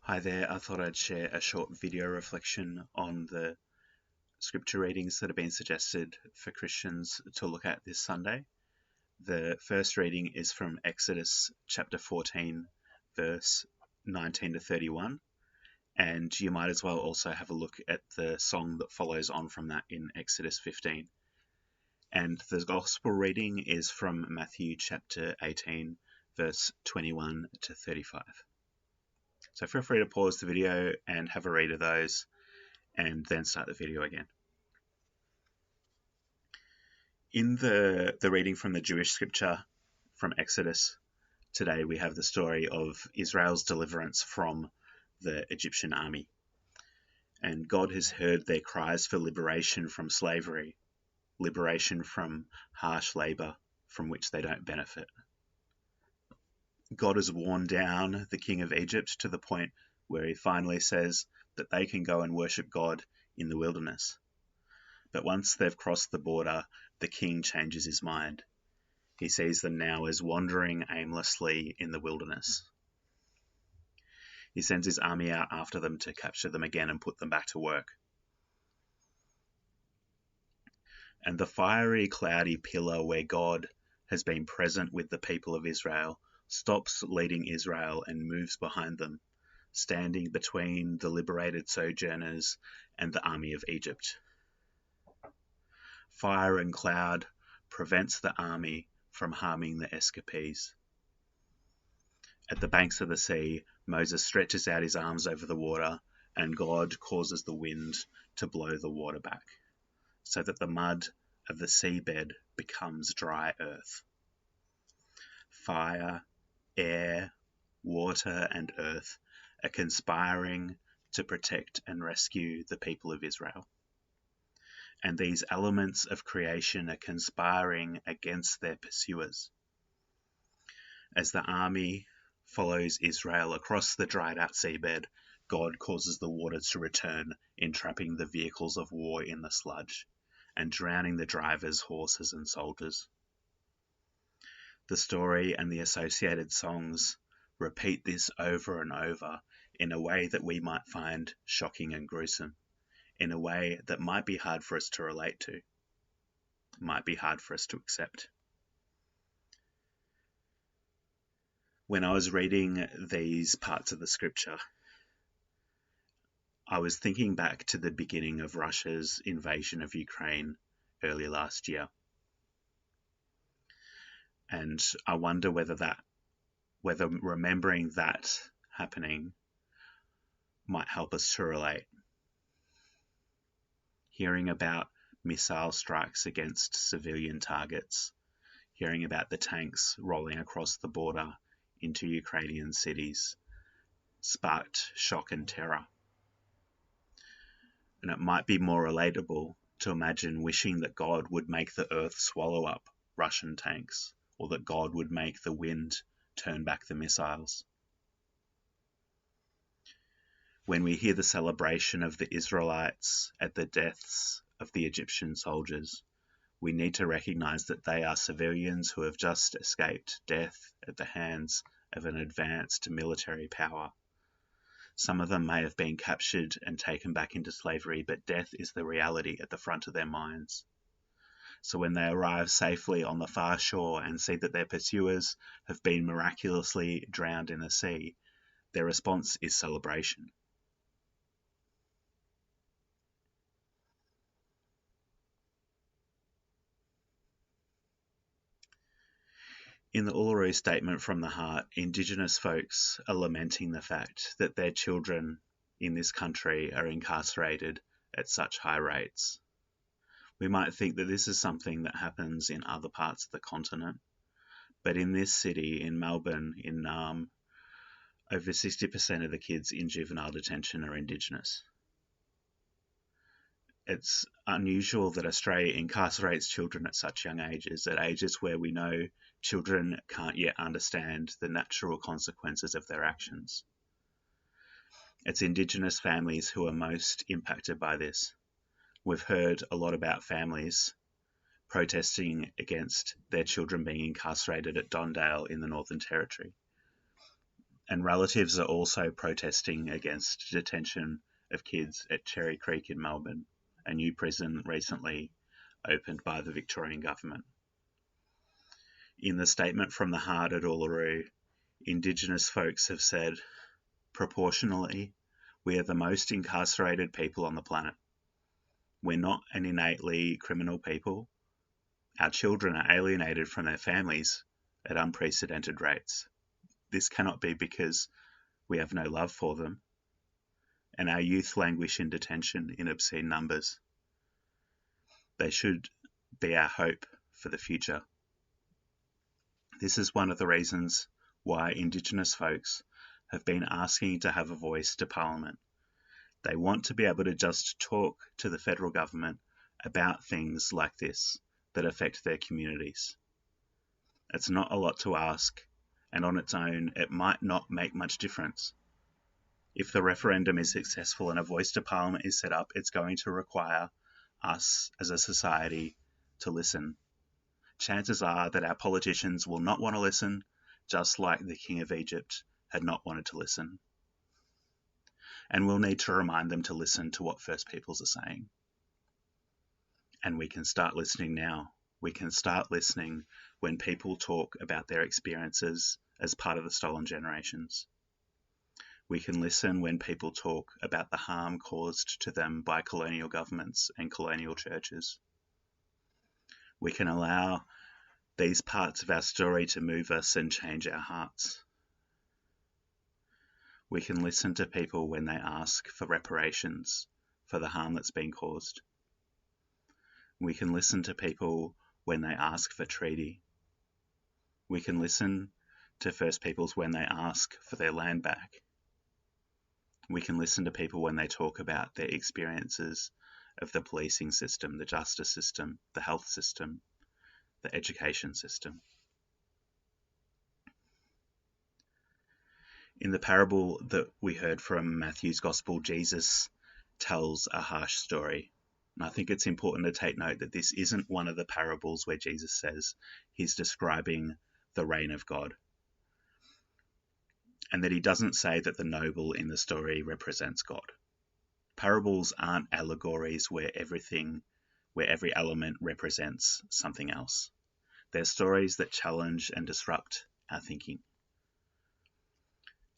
Hi there, I thought I'd share a short video reflection on the scripture readings that have been suggested for Christians to look at this Sunday. The first reading is from Exodus chapter 14, verse 19 to 31, and you might as well also have a look at the song that follows on from that in Exodus 15. And the gospel reading is from Matthew chapter 18, verse 21 to 35. So feel free to pause the video and have a read of those and then start the video again. In the reading from the Jewish scripture from Exodus, today we have the story of Israel's deliverance from the Egyptian army. And God has heard their cries for liberation from slavery, liberation from harsh labor from which they don't benefit. God has worn down the king of Egypt to the point where he finally says that they can go and worship God in the wilderness. But once they've crossed the border, the king changes his mind. He sees them now as wandering aimlessly in the wilderness. He sends his army out after them to capture them again and put them back to work. And the fiery, cloudy pillar where God has been present with the people of Israel stops leading Israel and moves behind them, standing between the liberated sojourners and the army of Egypt. Fire and cloud prevents the army from harming the escapees. At the banks of the sea, Moses stretches out his arms over the water, and God causes the wind to blow the water back, so that the mud of the seabed becomes dry earth. Fire, air, water, and earth are conspiring to protect and rescue the people of Israel. And these elements of creation are conspiring against their pursuers. As the army follows Israel across the dried out seabed, God causes the waters to return, entrapping the vehicles of war in the sludge and drowning the drivers, horses, and soldiers. The story and the associated songs repeat this over and over in a way that we might find shocking and gruesome, in a way that might be hard for us to relate to, might be hard for us to accept. When I was reading these parts of the scripture, I was thinking back to the beginning of Russia's invasion of Ukraine early last year. And I wonder whether remembering that happening might help us to relate. Hearing about missile strikes against civilian targets, hearing about the tanks rolling across the border into Ukrainian cities, sparked shock and terror. And it might be more relatable to imagine wishing that God would make the earth swallow up Russian tanks, or that God would make the wind turn back the missiles. When we hear the celebration of the Israelites at the deaths of the Egyptian soldiers, we need to recognize that they are civilians who have just escaped death at the hands of an advanced military power. Some of them may have been captured and taken back into slavery, but death is the reality at the front of their minds. So when they arrive safely on the far shore and see that their pursuers have been miraculously drowned in the sea, their response is celebration. In the Uluru Statement from the Heart, Indigenous folks are lamenting the fact that their children in this country are incarcerated at such high rates. We might think that this is something that happens in other parts of the continent, but in this city, in Melbourne, in Naarm, over 60% of the kids in juvenile detention are Indigenous. It's unusual that Australia incarcerates children at such young ages, at ages where we know children can't yet understand the natural consequences of their actions. It's Indigenous families who are most impacted by this. We've heard a lot about families protesting against their children being incarcerated at Dondale in the Northern Territory. And relatives are also protesting against detention of kids at Cherry Creek in Melbourne, a new prison recently opened by the Victorian government. In the statement from the heart at Uluru, Indigenous folks have said, proportionally, we are the most incarcerated people on the planet. We're not an innately criminal people. Our children are alienated from their families at unprecedented rates. This cannot be because we have no love for them, and our youth languish in detention in obscene numbers. They should be our hope for the future. This is one of the reasons why Indigenous folks have been asking to have a voice to Parliament. They want to be able to just talk to the federal government about things like this that affect their communities. It's not a lot to ask, and on its own, it might not make much difference. If the referendum is successful and a voice to Parliament is set up, it's going to require us as a society to listen. Chances are that our politicians will not want to listen, just like the King of Egypt had not wanted to listen. And we'll need to remind them to listen to what First Peoples are saying. And we can start listening now. We can start listening when people talk about their experiences as part of the stolen generations. We can listen when people talk about the harm caused to them by colonial governments and colonial churches. We can allow these parts of our story to move us and change our hearts. We can listen to people when they ask for reparations for the harm that's been caused. We can listen to people when they ask for treaty. We can listen to First Peoples when they ask for their land back. We can listen to people when they talk about their experiences of the policing system, the justice system, the health system, the education system. In the parable that we heard from Matthew's Gospel, Jesus tells a harsh story. And I think it's important to take note that this isn't one of the parables where Jesus says he's describing the reign of God. And that he doesn't say that the noble in the story represents God. Parables aren't allegories where every element represents something else. They're stories that challenge and disrupt our thinking.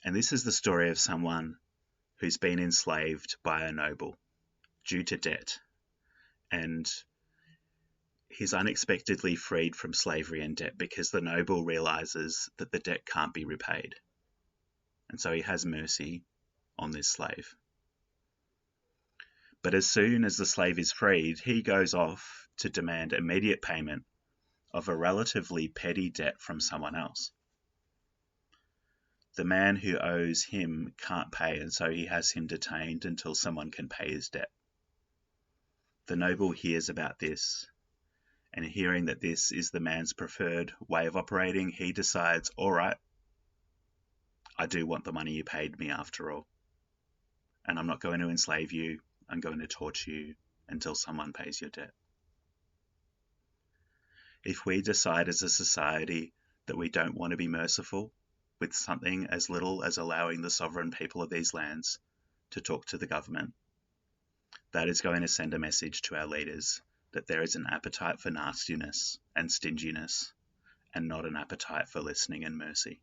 And this is the story of someone who's been enslaved by a noble due to debt. And he's unexpectedly freed from slavery and debt because the noble realizes that the debt can't be repaid. And so he has mercy on this slave. But as soon as the slave is freed, he goes off to demand immediate payment of a relatively petty debt from someone else. The man who owes him can't pay, and so he has him detained until someone can pay his debt. The noble hears about this, and hearing that this is the man's preferred way of operating, he decides, all right, I do want the money you paid me after all. And I'm not going to enslave you. I'm going to torture you until someone pays your debt. If we decide as a society that we don't want to be merciful with something as little as allowing the sovereign people of these lands to talk to the government, that is going to send a message to our leaders that there is an appetite for nastiness and stinginess and not an appetite for listening and mercy.